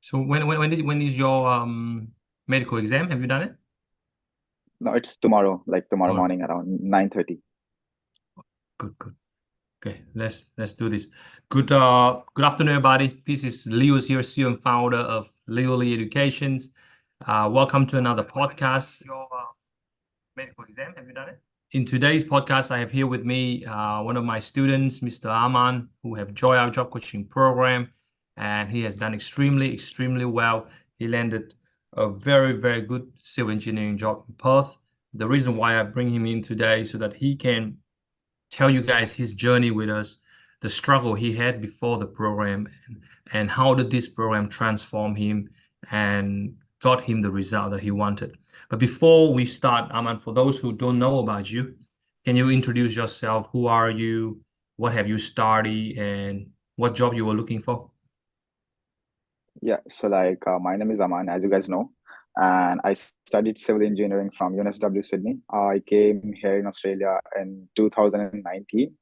So when is your medical exam? Have you done it? No, it's tomorrow, like tomorrow Tomorrow. morning around 9:30. Good, good. Okay, let's do this. Good afternoon, everybody. This is Leo's here, CEO and founder of Leo Lee Educations. Welcome to another podcast. Your medical exam, have you done it? In today's podcast, I have here with me one of my students, Mr. Aman, who have joined our job coaching program, and he has done extremely well. He landed a very good civil engineering job in Perth. The reason why I bring him in today so that he can tell you guys his journey with us, the struggle he had before the program, and how did this program transform him and got him the result that he wanted. But before we start, Aman, for those who don't know about you, can you introduce yourself? Who are you? What have you studied? And what job you were looking for? Yeah, so my name is Aman, as you guys know, and I studied civil engineering from Unsw Sydney. I came here in Australia in 2019,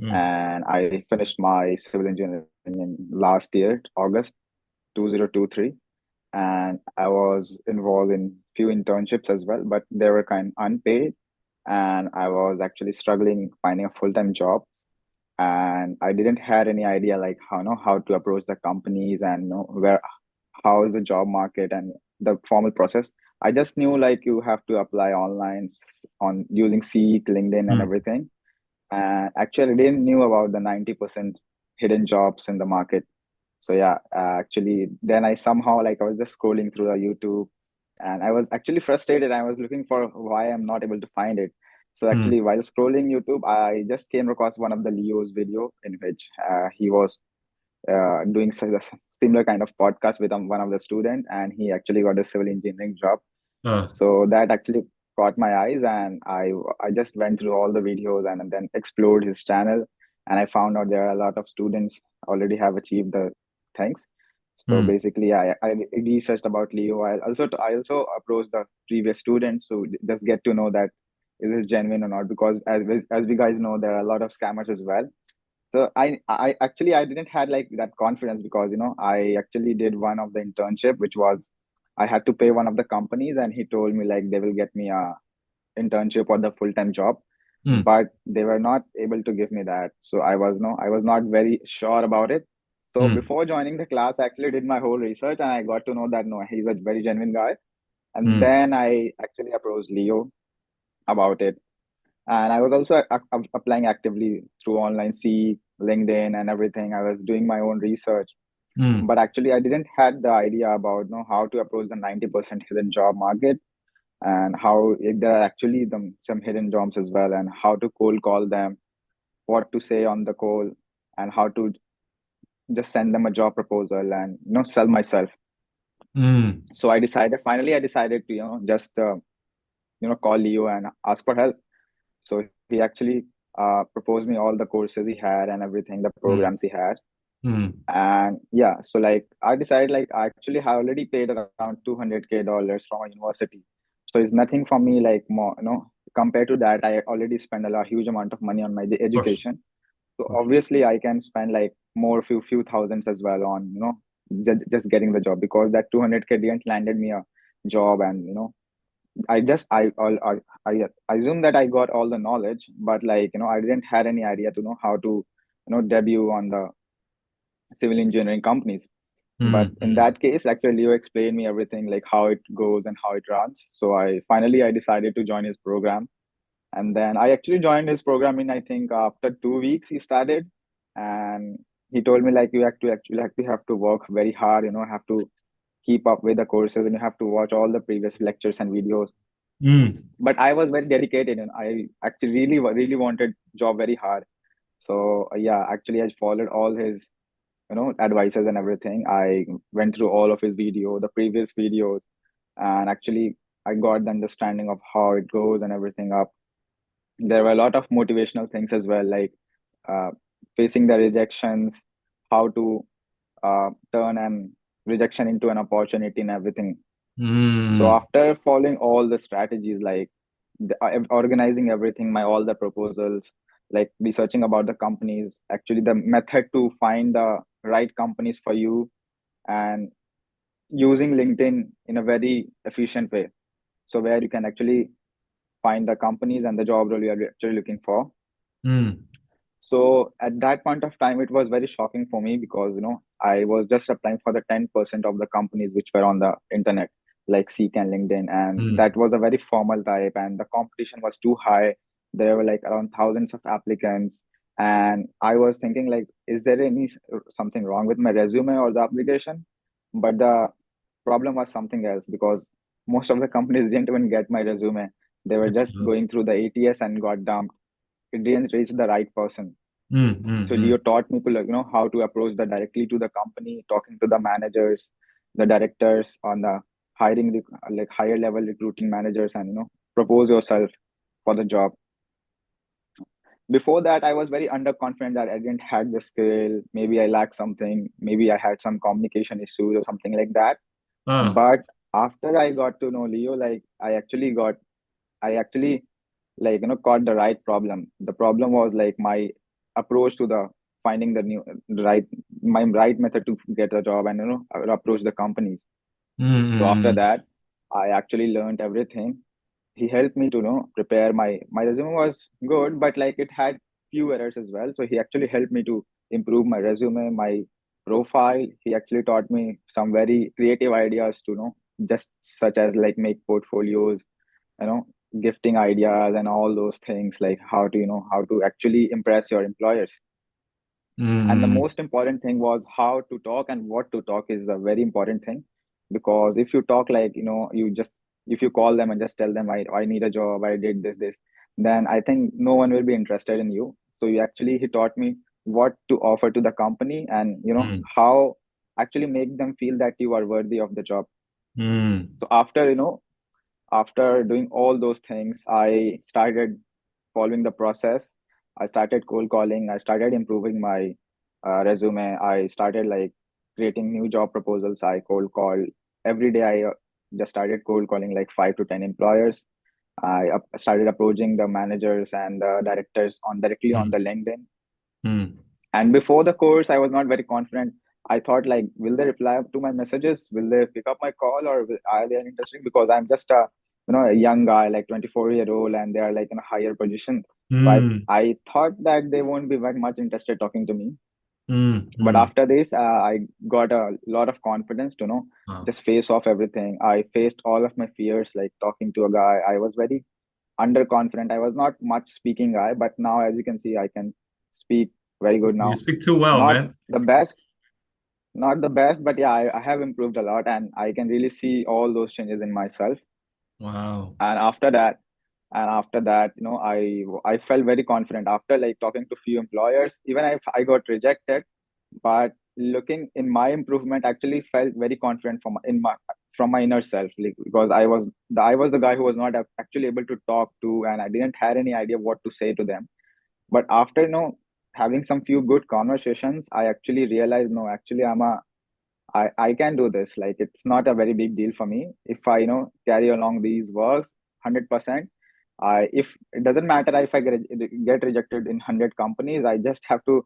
Mm, and I finished my civil engineering in last year, August 2023. And I was involved in few internships as well, but they were kind of unpaid, and I was actually struggling finding a full-time job. And I didn't had any idea like how to approach the companies and where how is the job market and the formal process. I just knew like you have to apply online on using Seek, LinkedIn, and mm, everything. And actually, I didn't knew about the 90% hidden jobs in the market. So yeah, actually, then I somehow like I was just scrolling through the YouTube, and I was actually frustrated. I was looking for why I'm not able to find it. So mm, actually, while scrolling YouTube, I just came across one of the Leo's video in which he was doing similar kind of podcast with one of the student, and he actually got a civil engineering job. uh, So that actually caught my eyes, and I just went through all the videos and then explored his channel, and I found out there are a lot of students already have achieved the things. So mm, basically, I researched about Leo. I also approached the previous students to just get to know that is this genuine or not, because as we guys know, there are a lot of scammers as well. So I actually I didn't had like that confidence, because I actually did one of the internship, which was I had to pay one of the companies, and he told me like they will get me a internship or the full-time job, mm, but they were not able to give me that. So I was not very sure about it. So mm, before joining the class, I actually did my whole research, and I got to know that no, he's a very genuine guy. And mm, then I actually approached Leo about it, and I was also applying actively through online see LinkedIn and everything. I was doing my own research, mm, but actually I didn't had the idea about how to approach the 90% hidden job market, and how if there are actually some hidden jobs as well, and how to cold call them, what to say on the call, and how to just send them a job proposal and sell myself. mm, So I decided to just call Leo and ask for help. So he actually proposed me all the courses he had and everything, the mm, programs he had. mm, And yeah, so like I decided like I actually have already paid around $200K from a university. So it's nothing for me like more, compared to that, I already spent huge amount of money on my of course, education. So of course. obviously I can spend like more few thousands as well on, just getting the job, because that 200K didn't landed me a job. And I just I assume that I got all the knowledge, but like I didn't had any idea to know how to debut on the civil engineering companies. But Mm, in mm, that case, actually Leo explained me everything, like how it goes and how it runs. So I decided to join his program, and then I actually joined his program in, I think, after 2 weeks he started, and he told me like you actually have to work very hard, have to keep up with the courses, and you have to watch all the previous lectures and videos. mm, But I was very dedicated, and I actually really wanted job very hard. So yeah, actually I followed all his advices and everything. I went through all of his the previous videos, and actually I got the understanding of how it goes and everything up. There were a lot of motivational things as well, like uh, facing the rejections, how to turn an rejection into an opportunity and everything. So mm, after following all the strategies, like organizing everything, my all the proposals, like researching about the companies, actually the method to find the right companies for you, and using LinkedIn in a very efficient way. So where you can actually find the companies and the job role you are actually looking for. Mm. So at that point of time, it was very shocking for me because, I was just applying for the 10% of the companies which were on the internet, like Seek and LinkedIn. And that Mm. was a very formal type, and the competition was too high. There were like around thousands of applicants. And I was thinking like, is there any something wrong with my resume or the application? But the problem was something else because most of the companies didn't even get my resume. They were just Absolutely. going through the ATS and got dumped. It didn't reach the right person. Mm. So Mm. Leo Mm. taught me to like, how to approach the directly to the company, talking to the managers, the directors on the like higher level recruiting managers, and propose yourself for the job. Before that, I was very underconfident that I didn't had the skill. Maybe I lacked something. Maybe I had some communication issues or something like that. Ah. But after I got to know Leo, like I actually like caught the right problem. The problem was like my approach to the finding the right my right method to get a job, and approach the companies. Mm. So after Mm. Mm. that, I actually learned everything. He helped me to prepare my resume was good, but like it had few errors as well. So he actually helped me to improve my resume, my profile. He actually taught me some very creative ideas to just such as like make portfolios, you know gifting ideas and all those things, like how to actually impress your employers. And the Mm. most important thing was how to talk and what to talk is a very important thing. Because if you talk like if you call them and just tell them I need a job, I did this, then I think no one will be interested in you. So he taught me what to offer to the company, and Mm. how actually make them feel that you are worthy of the job. Mm. So after doing all those things, I started following the process. I started cold calling. I started improving my resume. I started like creating new job proposals. I cold called every day. I just started cold calling like 5 to 10 employers. Started approaching the managers and the directors on directly on Mm. the LinkedIn. Mm. And before the course, I was not very confident. I thought like, will they reply to my messages? Will they pick up my call, or are they interested? Because I'm just a young guy, like 24-year-old, and they are like in a higher position. So Mm. I thought that they won't be very much interested talking to me. Mm. But Mm. after this, I got a lot of confidence to Ah. just face off everything. I faced all of my fears, like talking to a guy. I was very underconfident. I was not much speaking guy, but now as you can see, I can speak very good You now. speak too well, Not man. the best, not the best, but yeah, I have improved a lot, and I can really see all those changes in myself. Wow. And after that, I felt very confident after like talking to few employers, even if I got rejected. But looking in my improvement, actually felt very confident from my inner self, like, because I was the guy who was not actually able to talk to, and I didn't have any idea what to say to them. But after having some few good conversations, I actually realized, no, actually I can do this. Like it's not a very big deal for me if I carry along these works 100%. I If it doesn't matter if I get rejected in 100 companies, I just have to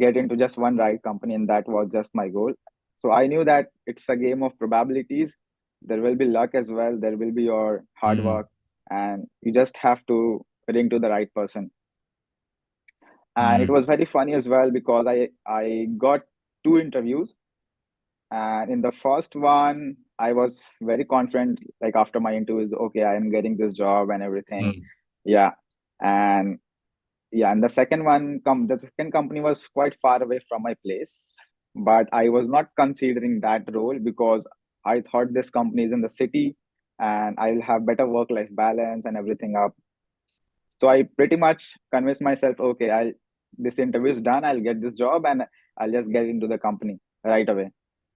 get into just one right company, and that was just my goal. So I knew that it's a game of probabilities. There will be luck as well. There will be your hard Mm. work, and you just have to ring to the right person. And it Mm. was very funny as well because I got two interviews. And in the first one, I was very confident, like after my interviews, okay, I am getting this job and everything. Mm. Yeah. And yeah, and the second company was quite far away from my place. But I was not considering that role because I thought this company is in the city and I'll have better work-life balance and everything up. So I pretty much convinced myself, okay, I'll this interview is done, I'll get this job, and I'll just get into the company right away.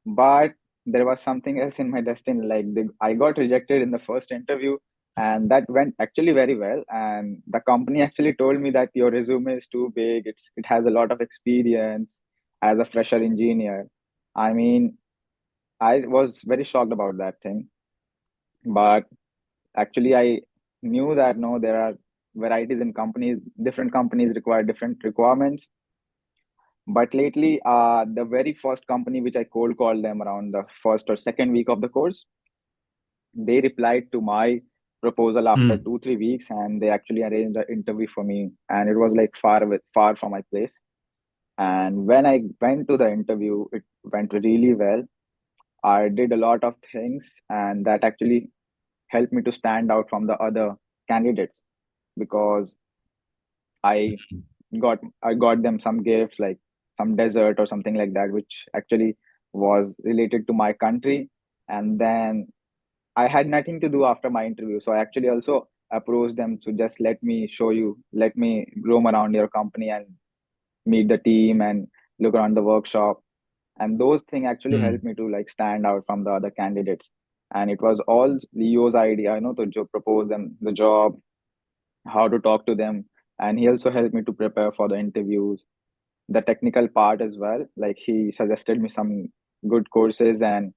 But there was something else in my destiny. Like I got rejected in the first interview, and that went actually very well. And the company actually told me that your resume is too big. It has a lot of experience as a fresher engineer. I mean, I was very shocked about that thing. But actually, I knew that no, there are varieties in companies. Different companies require different requirements. But lately, the very first company which I cold called them around the first or second week of the course, they replied to my proposal after Mm. 2 3 weeks, and they actually arranged an interview for me, and it was like far from my place. And when I went to the interview, it went really well. I did a lot of things, and that actually helped me to stand out from the other candidates, because I I got them some gifts, like some dessert or something like that, which actually was related to my country. And then I had nothing to do after my interview, so I actually also approached them to just let me roam around your company and meet the team and look around the workshop. And those things actually Mm. helped me to like stand out from the other candidates. And it was all Leo's idea, to propose them the job, how to talk to them. And he also helped me to prepare for the interviews, the technical part as well. Like he suggested me some good courses, and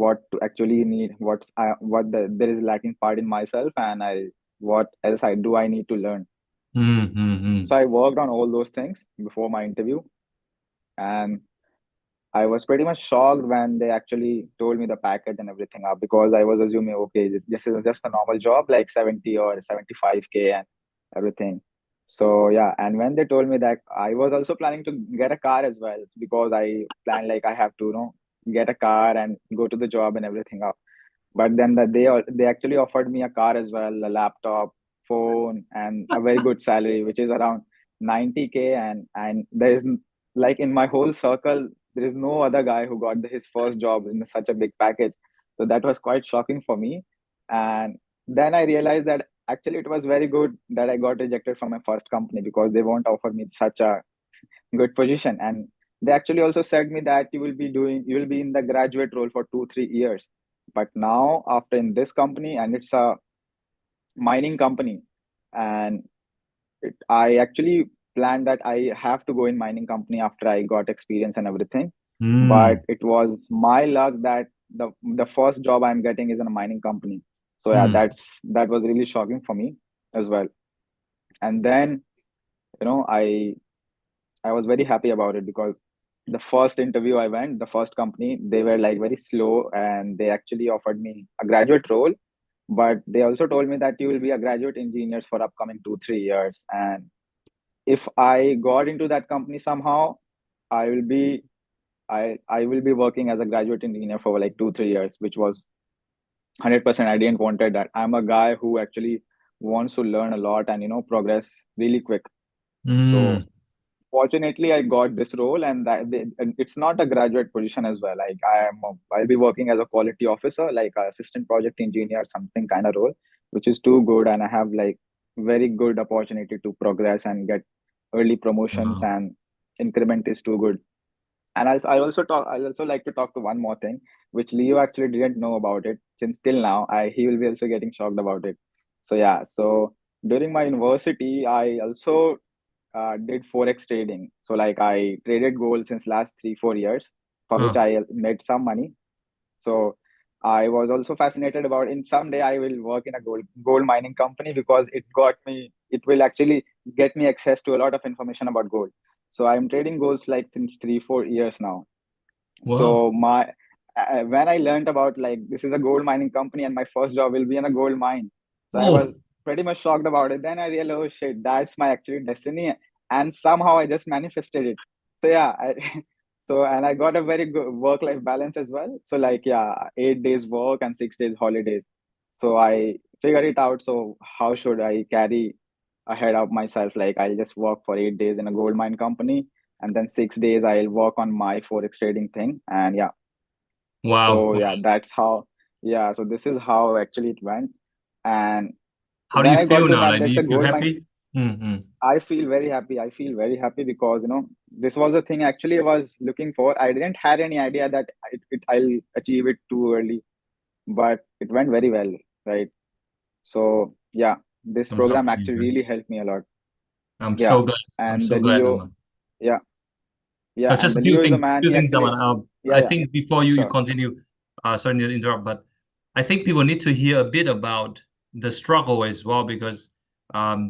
what to actually need, there is lacking part in myself, and what else I need to learn. Mm. Mm. So Mm. I worked on all those things before my interview. And I was pretty much shocked when they actually told me the package and everything up, because I was assuming, okay, this is just a normal job, like 70 or 75K and everything. So yeah, and when they told me that, I was also planning to get a car as well, because I planned like I have to, get a car and go to the job and everything up. But then they actually offered me a car as well, a laptop, phone, and a very good salary, which is around 90K. And there is like in my whole circle, there is no other guy who got his first job in such a big package. So that was quite shocking for me. And then I realized that actually it was very good that I got rejected from my first company, because they won't offer me such a good position. And they actually also said me that you will be in the graduate role for 2 3 years. But now after in this company, and it's a mining company, and I actually planned that I have to go in mining company after I got experience and everything. But Mm. it was my luck that the first job I'm getting is in a mining company. So yeah, Mm. that was really shocking for me as well. And then, you know i I was very happy about it, because the first interview I went, the first company, they were like very slow, and they actually offered me a graduate role. But they also told me that you will be a graduate engineer for upcoming 2 3 years. And if I got into that company somehow, I will be I will be working as a graduate engineer for like 2 3 years, which was 100%. I didn't wanted that. I'm a guy who actually wants to learn a lot and progress really quick. Mm. So fortunately, I got this role, and and it's not a graduate position as well. Like I'll be working as a quality officer, like a assistant project engineer, something kind of role, which is too good, and I have like very good opportunity to progress and get early promotions, Wow. and increment is too good. And I'll also like to talk to one more thing, which Leo actually didn't know about it since till now. He will be also getting shocked about it. So yeah, so during my university, I also did forex trading. So like I traded gold since last 3 4 years, for which Huh. I made some money. So I was also fascinated about, in someday I will work in a gold mining company, because it will actually get me access to a lot of information about gold. So I'm trading golds like since 3 4 years now. Wow. So my when I learned about like this is a gold mining company and my first job will be in a gold mine, so I was Oh. pretty much shocked about it. Then I realized, oh shit, that's my actual destiny, and somehow I just manifested it. So yeah, so and I got a very good work-life balance as well. So like yeah, 8 days work and 6 days holidays. So I figured it out. So how should I carry ahead of myself? Like I'll just work for 8 days in a gold mine company, and then 6 days I'll work on my forex trading thing. And yeah, Wow. so Wow. yeah, that's how, yeah, so this is how actually it went. And How do when you I got feel to know now? that Like, do that's you a feel gold mine, happy? Mm-hmm. I feel very happy. I feel very happy because this was the thing actually I was looking for. I didn't had any idea that I'll achieve it too early, but it went very well, right? So yeah, this I'm so program happy, actually man. really helped me a lot. I'm Yeah, so glad. I'm and so the glad, Leo, Aman. yeah, yeah, Just and a the Leo is a man. few He things, actually, Aman. yeah, I yeah, think before you sure. continue, sorry to interrupt, but I think people need to hear a bit about the struggle as well, because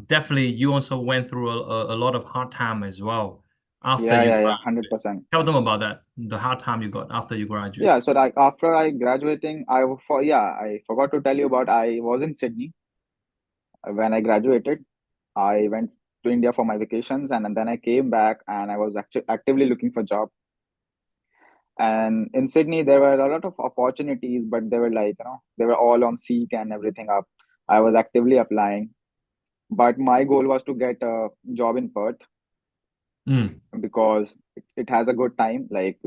definitely you also went through a lot of hard time as well. after Yeah, you yeah, yeah, graduate? 100%. Tell them about that, the hard time you got after you graduate. Yeah, so like after I graduating, I forgot to tell you about I was in Sydney when I graduated. I went to India for my vacations, and then I came back and I was actually actively looking for job. And in Sydney, there were a lot of opportunities, but they were like, they were all on Seek and everything up. I was actively applying, but my goal was to get a job in Perth Mm, because it has a good time. Like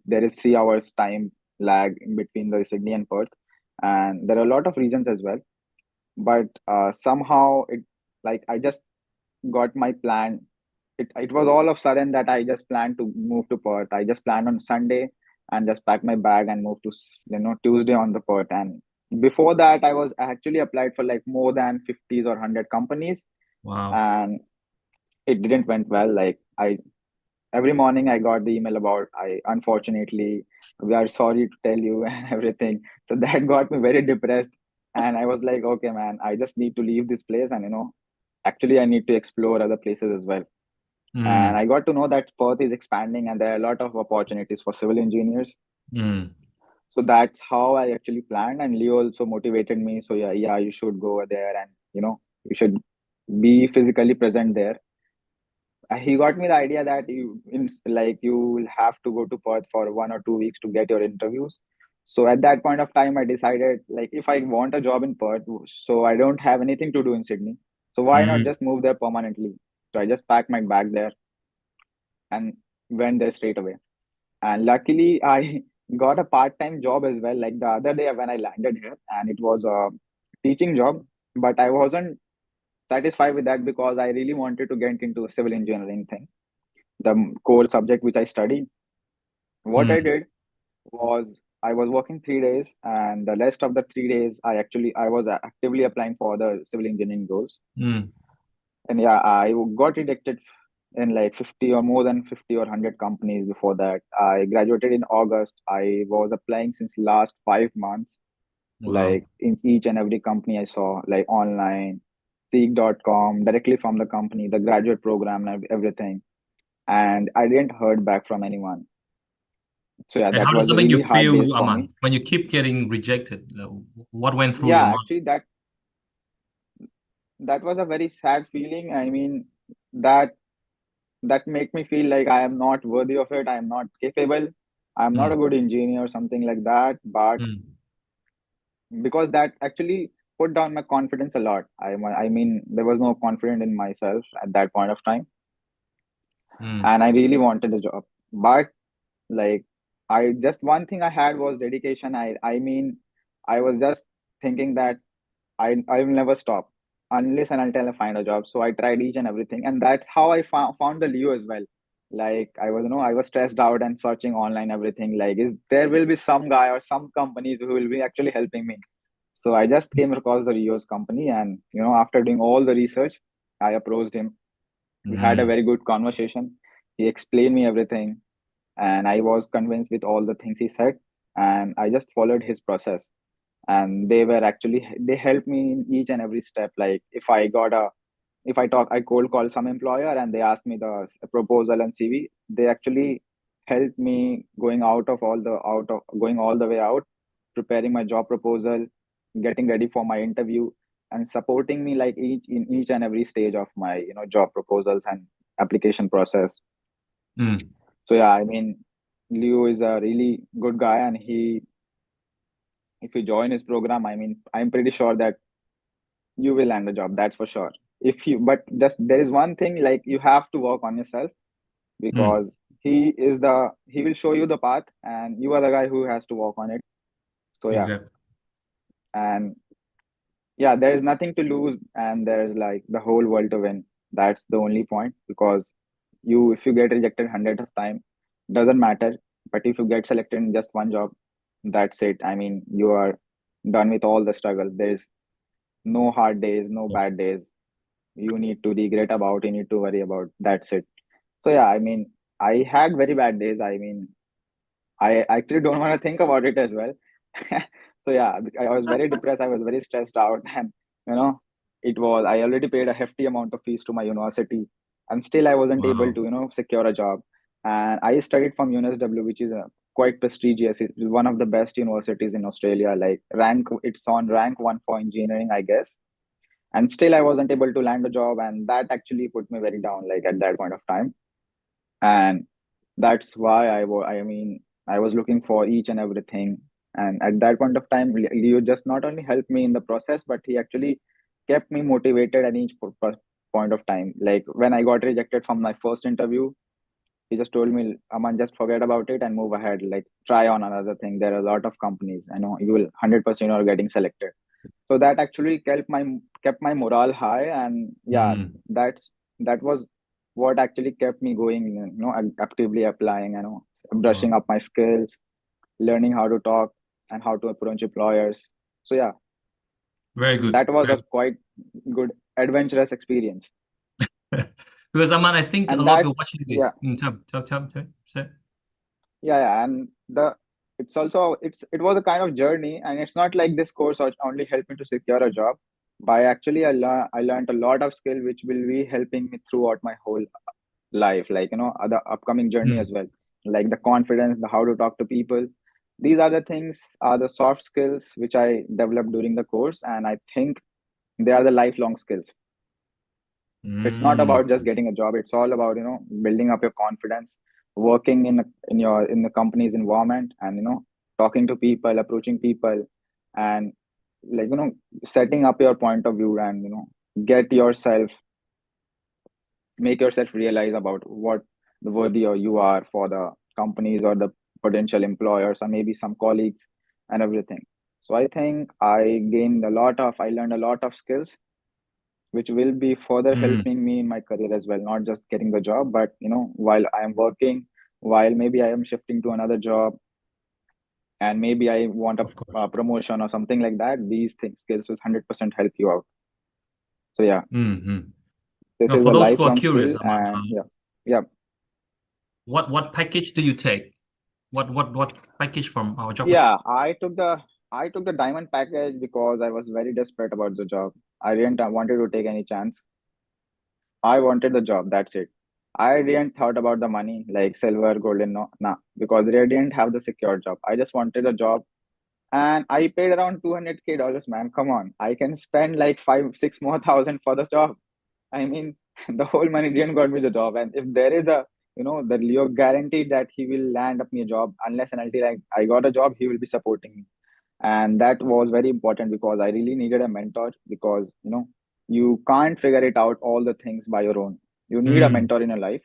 there is 3 hours time lag in between the Sydney and Perth, and there are a lot of reasons as well. But somehow it like I just got my plan. It was all of sudden that I just planned to move to Perth. I just planned on Sunday and just pack my bag and move to Tuesday on the Perth. And before that, I actually applied for like more than 50s or 100 companies, wow. and it didn't went well. Like I every morning I got the email about I unfortunately we are sorry to tell you and everything. So that got me very depressed. And I was like, okay, man, I just need to leave this place and actually I need to explore other places as well. And Mm, I got to know that Perth is expanding and there are a lot of opportunities for civil engineers. mm, So that's how I actually planned. And Leo also motivated me. So yeah, you should go there and you should be physically present there. He got me the idea that you will have to go to Perth for 1 or 2 weeks to get your interviews. So at that point of time, I decided like if I want a job in Perth, so I don't have anything to do in Sydney. So why not mm, just move there permanently? So I just packed my bag there and went there straight away. And luckily, I got a part-time job as well. Like the other day when I landed here, and it was a teaching job, but I wasn't satisfied with that because I really wanted to get into a civil engineering thing, the core subject which I studied. What I mm, did was I was working 3 days, and the rest of the 3 days I was actively applying for the civil engineering roles. mm, And yeah, I got rejected in like 50 or more than 50 or 100 companies before that. I graduated in August. I was applying since last 5 months, wow. like in each and every company I saw, like online, Seek.com, directly from the company, the graduate program and everything. And I didn't heard back from anyone. So yeah, And that how does was it a make you really hard days feel, for me. Aman, when you keep getting rejected? What went through your Yeah, mind? actually that was a very sad feeling. I mean, that that make me feel like I am not worthy of it. I am not capable. I'm not a Mm, good engineer or something like that. But mm, because that actually put down my confidence a lot. I mean, there was no confidence in myself at that point of time, mm, and I really wanted a job. But like, I just one thing I had was dedication. I mean, I was just thinking that I will never stop unless and until I find a job. So I tried each and everything, and that's how I found the Leo as well. Like I was stressed out and searching online everything. Like, is there will be some guy or some companies who will be actually helping me. So I just came across the Leo's company, and after doing all the research, I approached him. We had a mm, very good conversation. He explained me everything, and I was convinced with all the things he said, and I just followed his process. And they helped me in each and every step. Like if I cold call some employer and they ask me the proposal and CV, they actually helped me going all the way out, preparing my job proposal, getting ready for my interview, and supporting me like each and every stage of my job proposals and application process. mm. So yeah, I mean, Leo is a really good guy, and if you join his program, I mean, I'm pretty sure that you will land a job. That's for sure. But just there is one thing, like you have to work on yourself Mm, because he will show you the path, and you are the guy who has to work on it. So yeah, exactly. and yeah, there is nothing to lose, and there's like the whole world to win. That's the only point because if you get rejected hundred of time, doesn't matter. But if you get selected in just one job, that's it. I mean, you are done with all the struggle. There's no hard days, no bad days you need to regret about, you need to worry about. That's it. So yeah, I mean, I had very bad days. I mean, I actually don't want to think about it as well. So yeah, I was very depressed. I was very stressed out, and you know, I already paid a hefty amount of fees to my university. and still I wasn't able Wow. to, secure a job. And I studied from UNSW, which is a quite prestigious. It's one of the best universities in Australia. Like it's on rank one for engineering, I guess. And still I wasn't able to land a job, and that actually put me very down, like at that point of time. And that's why I was looking for each and everything. And at that point of time, Leo just not only helped me in the process, but he actually kept me motivated at each point of time. Like when I got rejected from my first interview, he just told me, Aman, just forget about it and move ahead. Like try on another thing. There are a lot of companies. I know you will 100% are getting selected. So that actually kept my morale high. And yeah, Mm. that was what actually kept me going, actively applying, brushing Wow. up my skills, learning how to talk and how to approach employers. So yeah, Very good. that was a Very quite good adventurous experience. because Aman, I think a And lot of that people watching yeah, this. Tell, say. yeah, and the it's also it was a kind of journey. And it's not like this course only helped me to secure a job, but actually I learned a lot of skill which will be helping me throughout my whole life, like other upcoming journey Mm. as well, like the confidence, the how to talk to people. These are the things, are the soft skills which I developed during the course, and I think they are the lifelong skills. It's not Mm. about just getting a job. It's all about building up your confidence, working in the company's environment, and talking to people, approaching people, and like setting up your point of view, and get yourself make yourself realize about what the worthy or you are for the companies or the potential employers or maybe some colleagues and everything. So I think I learned a lot of skills which will be further Mm. helping me in my career as well, not just getting the job, but while I am working, while maybe I am shifting to another job, and maybe I want Of course. a promotion or something like that. These things skills will 100% help you out. So yeah, Mm-hmm. this Now, is for a those who are lifelong curious, skill. Aman, And yeah, yeah. what package do you take? What package from our job? Yeah, I took the diamond package because I was very desperate about the job. I didn't wanted to take any chance. I wanted the job. That's it. I didn't thought about the money like silver, golden, no, nah, because I didn't have the secure job. I just wanted a job, and I paid around 200K dollars, man. Come on, I can spend like five, six more thousand for the job. I mean, the whole money didn't got me the job. And if there is the Leo guaranteed that he will land up me a job unless and until I got a job, he will be supporting me. And that was very important because I really needed a mentor, because you can't figure it out all the things by your own. You need a Mm. mentor in your life.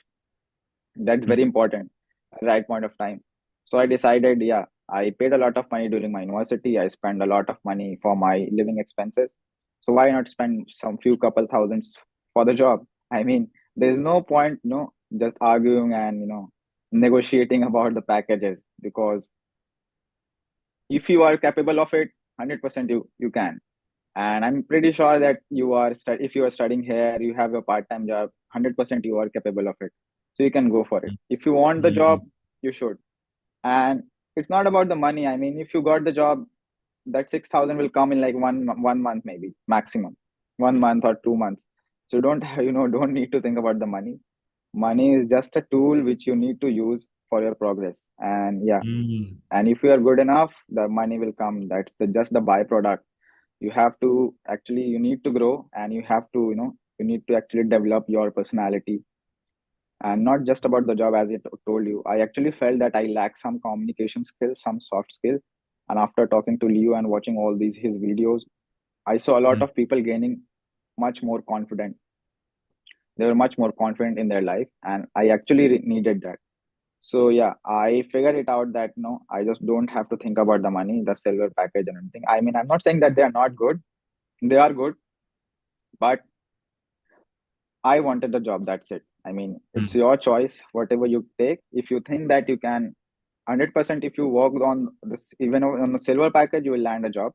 That's Mm. very important at the right point of time. So I decided, yeah, I paid a lot of money during my university. I spent a lot of money for my living expenses. So why not spend some few couple thousands for the job? I mean, there's no point, just arguing and negotiating about the packages, because if you are capable of it, 100% you can. And I'm pretty sure that if you are studying here, you have a part-time job, 100% you are capable of it. So you can go for it. If you want the Mm. job, you should. And it's not about the money. I mean, if you got the job, that 6,000 will come in like one month, maybe maximum 1 month or 2 months. So don't need to think about the money. Money is just a tool which you need to use for your progress. And yeah, Mm. and if you are good enough, the money will come. That's just the byproduct. You need to grow, and you need to actually develop your personality, and not just about the job. As I told you, I actually felt that I lack some communication skills, some soft skill. And after talking to Leo and watching all these his videos, I saw a lot Mm. of people gaining much more confident. They were much more confident in their life, and I actually needed that. So yeah, I figured it out that no, I just don't have to think about the money, the silver package and everything. I mean, I'm not saying that they are not good. They are good, but I wanted the job. That's it. I mean, it's Mm. your choice, whatever you take. If you think that you can 100%, if you work on this, even on the silver package, you will land a job.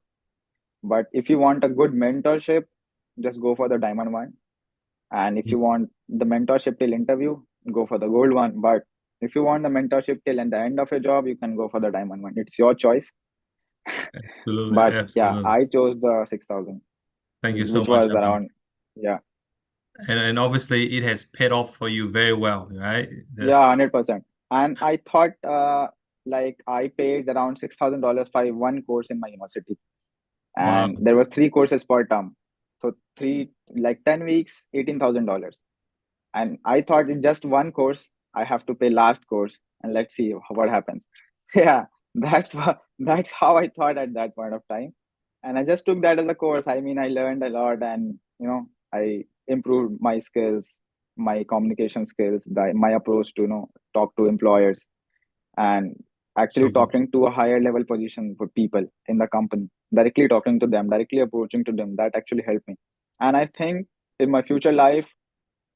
But if you want a good mentorship, just go for the diamond one. And if Yeah, you want the mentorship till interview, go for the gold one. But if you want the mentorship till and the end of your job, you can go for the diamond one. It's your choice. absolutely, But yeah, absolutely. I chose the 6,000, Thank you so which much, was Aman. around, yeah. And obviously it has paid off for you very well, right? Yeah, 100%. And I thought, like I paid around $6,000 for one course in my university, Wow. and there was three courses per term. So three, like 10 weeks, $18,000. And I thought in just one course, I have to pay last course and let's see what happens. Yeah, that's how I thought at that point of time. And I just took that as a course. I mean, I learned a lot, and I improved my skills, my communication skills, my approach to talk to employers, and So actually good. talking to a higher level position for people in the company, directly talking to them, directly approaching to them. That actually helped me. And I think in my future life,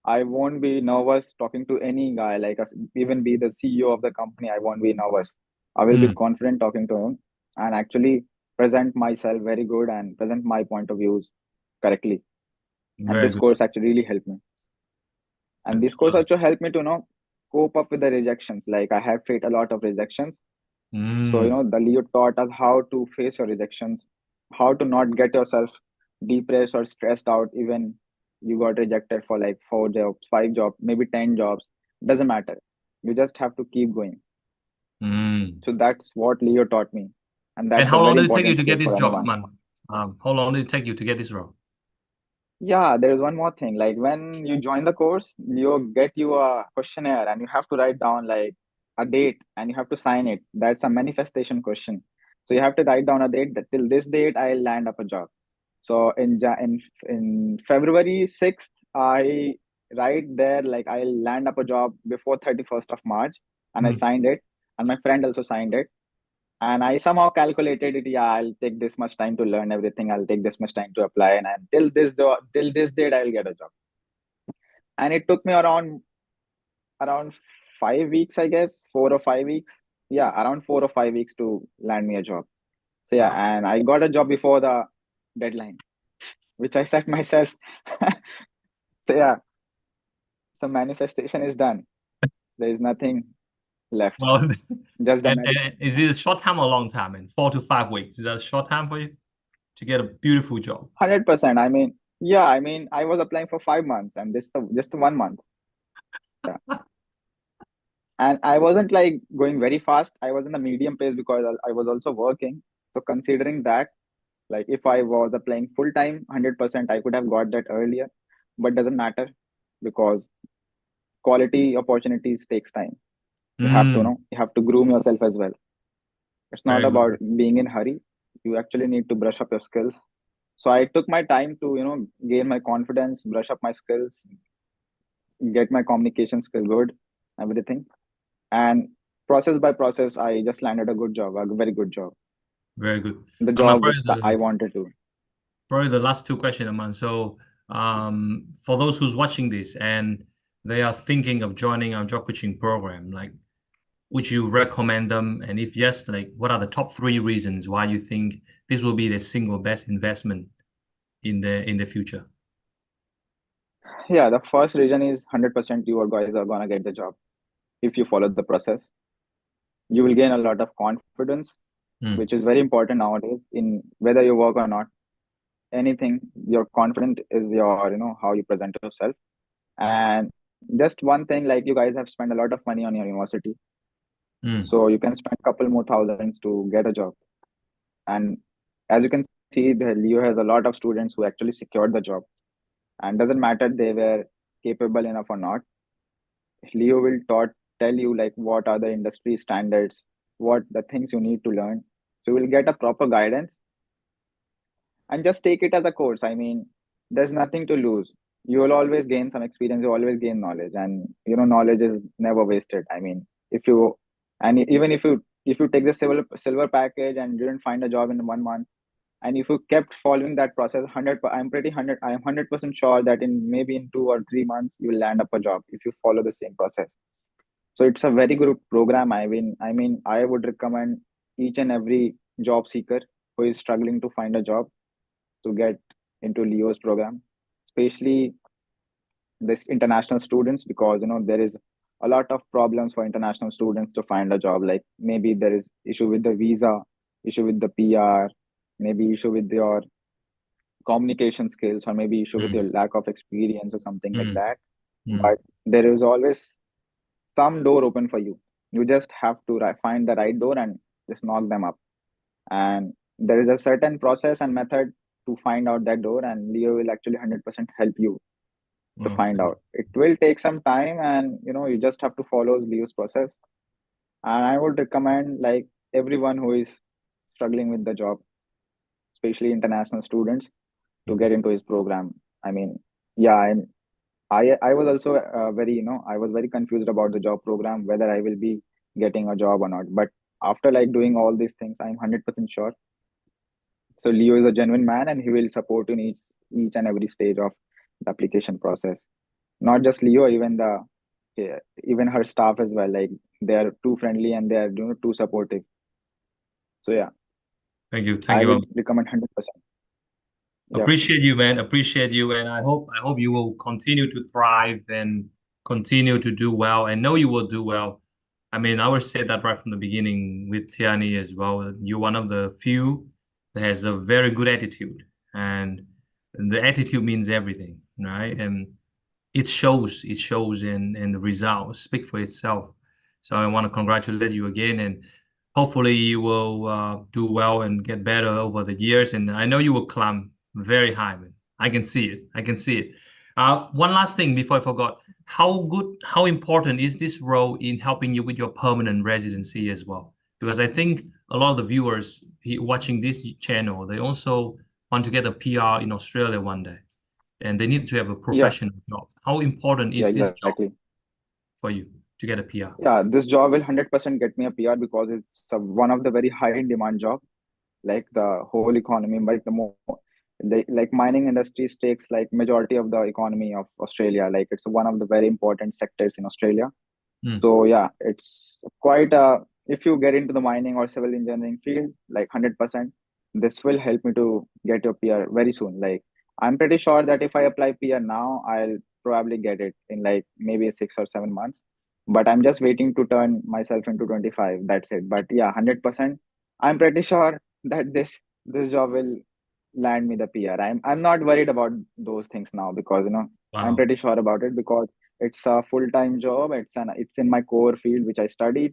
I won't be nervous talking to any guy, like us, even be the CEO of the company. I won't be nervous. I will be Mm, confident talking to him and actually present myself very good and present my point of views correctly. And very this good. course actually really helped me. And this course also helped me to cope up with the rejections. Like I have faced a lot of rejections. So Mm, the Leo taught us how to face your rejections, how to not get yourself depressed or stressed out even you got rejected for like 4 jobs, 5 jobs, maybe 10 jobs. Doesn't matter. You just have to keep going. mm. So that's what Leo taught me, and And that's a how long very did it take you important to skill get this for job, anyone. man? How long did it take you to get this role? Yeah, there is one more thing. Like when you join the course, you get you a questionnaire and you have to write down like a date and you have to sign it. That's a manifestation question. So you have to write down a date that till this date I'll land up a job. So in February 6th, I write there like I'll land up a job before 31st of March, and I Mm, signed it, and my friend also signed it. And I somehow calculated it. Yeah, I'll take this much time to learn everything. I'll take this much time to apply, and till this date, I'll get a job. And it took me around 5 weeks, I guess, 4 or 5 weeks. Yeah, around 4 or 5 weeks to land me a job. So yeah, wow. and I got a job before the deadline, which I set myself. So yeah, so manifestation is done. There is nothing left, Well, just the and is it a short time or a long time? In 4 to 5 weeks, is that a short time for you to get a beautiful job? 100%. I mean, yeah, I mean, I was applying for 5 months, and this just 1 month. Yeah. And I wasn't like going very fast. I was in the medium pace because I was also working. So considering that, like if I was applying full time, 100%, I could have got that earlier, but doesn't matter because quality opportunities takes time. You have to Mm, know, you have to groom yourself as well. It's not very about good. being in hurry. You actually need to brush up your skills. So I took my time to, gain my confidence, brush up my skills, get my communication skill good, everything. And process by process, I just landed a good job, a very good job, Very good. the Man, job which I wanted to. probably the last two questions, Aman. So, for those who's watching this and they are thinking of joining our job coaching program, like, would you recommend them? And if yes, like, what are the top three reasons why you think this will be the single best investment in the future? Yeah, the first reason is 100% you guys are gonna get the job if you follow the process. You will gain a lot of confidence, Mm, which is very important nowadays in whether you work or not. Anything, your confidence is your, how you present yourself. And just one thing, like you guys have spent a lot of money on your university, mm, so you can spend a couple more thousands to get a job. And as you can see, the Leo has a lot of students who actually secured the job. And doesn't matter they were capable enough or not. Leo will tell you like what are the industry standards, what the things you need to learn. So you will get a proper guidance and just take it as a course. I mean, there's nothing to lose. You will always gain some experience, you always gain knowledge, and knowledge is never wasted. I mean, if you and even if you take the silver package and didn't find a job in 1 month, and if you kept following that process 100 I'm 100% sure that in maybe in 2 or 3 months you will land up a job if you follow the same process. So it's a very good program. I mean I would recommend each and every job seeker who is struggling to find a job to get into Leo's program, especially this international students, because there is a lot of problems for international students to find a job. Like maybe there is issue with the visa, issue with the PR, maybe issue with your communication skills or maybe issue with your Mm, lack of experience or something like mm, that. mm, But there is always some door open for you. You just have to find the right door and just knock them up. And there is a certain process and method to find out that door, and Leo will actually 100% help you to oh, find thank out. It will take some time, and you just have to follow Leo's process. And I would recommend like everyone who is struggling with the job, especially international students, to you. get into his program. I mean, yeah, I was also very I was very confused about the job program, whether I will be getting a job or not. But after like doing all these things, I'm 100% sure. So Leo is a genuine man, and he will support in each and every stage of the application process. Not just Leo, even the yeah, even her staff as well. Like they are too friendly and they are too supportive. So yeah, Thank you. Thank I you. will recommend 100%. Yeah, Appreciate you, man. Appreciate you, and I hope you will continue to thrive and continue to do well. I know you will do well. I mean, I would say that right from the beginning with Tiani as well. You're one of the few that has a very good attitude, and the attitude means everything, right? And it shows and the results speak for itself. So I want to congratulate you again, and hopefully you will do well and get better over the years. And I know you will climb very high, man. I can see it. I can see it. One last thing before I forgot. How important is this role in helping you with your permanent residency as well? Because I think a lot of the viewers watching this channel, they also want to get a PR in Australia one day, and they need to have a yeah, professional job. How important yeah, is this job exactly. for you to get a PR? Yeah, this job will 100% get me a PR because it's one of the very high in demand job. Like the whole economy, like like mining industries takes like majority of the economy of Australia. Like it's one of the very important sectors in Australia. Mm, So yeah, it's quite if you get into the mining or civil engineering field, like 100%, this will help me to get your PR very soon. Like I'm pretty sure that if I apply PR now, I'll probably get it in like maybe 6 or 7 months. But I'm just waiting to turn myself into 25. That's it. But yeah, 100%, I'm pretty sure that this job will land me the PR. I'm not worried about those things now because I'm wow, pretty sure about it because it's a full-time job. It's in my core field which I studied,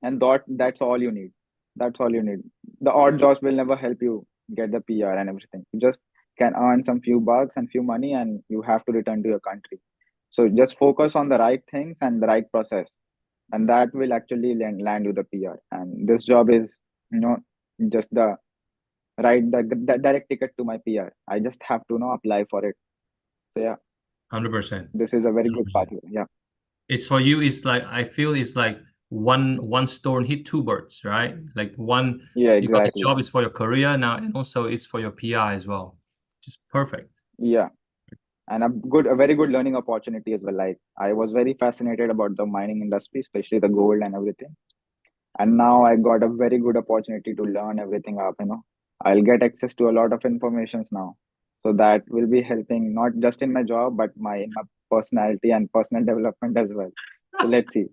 and that's all you need. That's all you need. The odd jobs will never help you get the PR and everything. You just can earn some few bucks and few money, and you have to return to your country. So just focus on the right things and the right process, and that will actually land you the PR. And this job is, you know, just the direct ticket to my PR. I just have to apply for it. So yeah, 100%. this is a very good 100%. pathway. Yeah, It's for you, it's like I feel it's like one stone hit two birds, right? Like one, yeah, you got the exactly. job is for your career now, and also it's for your PR as well. Just perfect. Yeah, and a very good learning opportunity as well. Like I was very fascinated about the mining industry, especially the gold and everything. And now I got a very good opportunity to learn everything up. I'll get access to a lot of informations now, so that will be helping not just in my job but my personality and personal development as well. So let's see.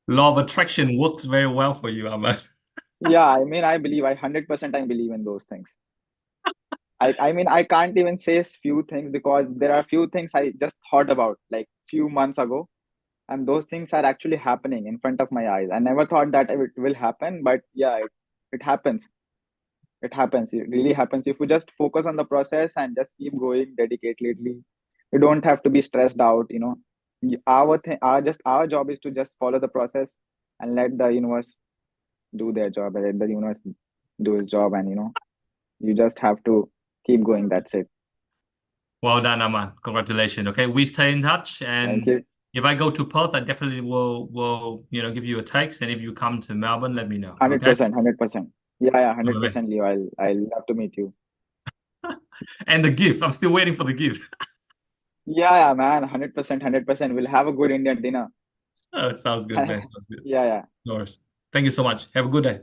Law of attraction works very well for you, Aman. Yeah, I mean, I believe, I 100% I believe in those things. I mean, I can't even say few things because there are few things I just thought about like few months ago, and those things are actually happening in front of my eyes. I never thought that it will happen, but yeah, it happens. It happens. It really happens if you just focus on the process and just keep going dedicatedly. You don't have to be stressed out. Our job is to just follow the process and let the universe do their job, and let the universe do his job, and you just have to keep going. That's it. Well done, Aman. Congratulations. Okay, we stay in touch, Thank and you. if I go to Perth, I definitely will give you a text, and if you come to Melbourne, let me know. Okay? 100%, 100%. Yeah, yeah, Okay, man. 100%, Leo. I'll love to meet you. And the gift. I'm still waiting for the gift. Yeah, yeah, man. 100%, 100%. We'll have a good Indian dinner. Sounds good, man. Sounds good. Yeah, yeah. No worries. Thank you so much. Have a good day.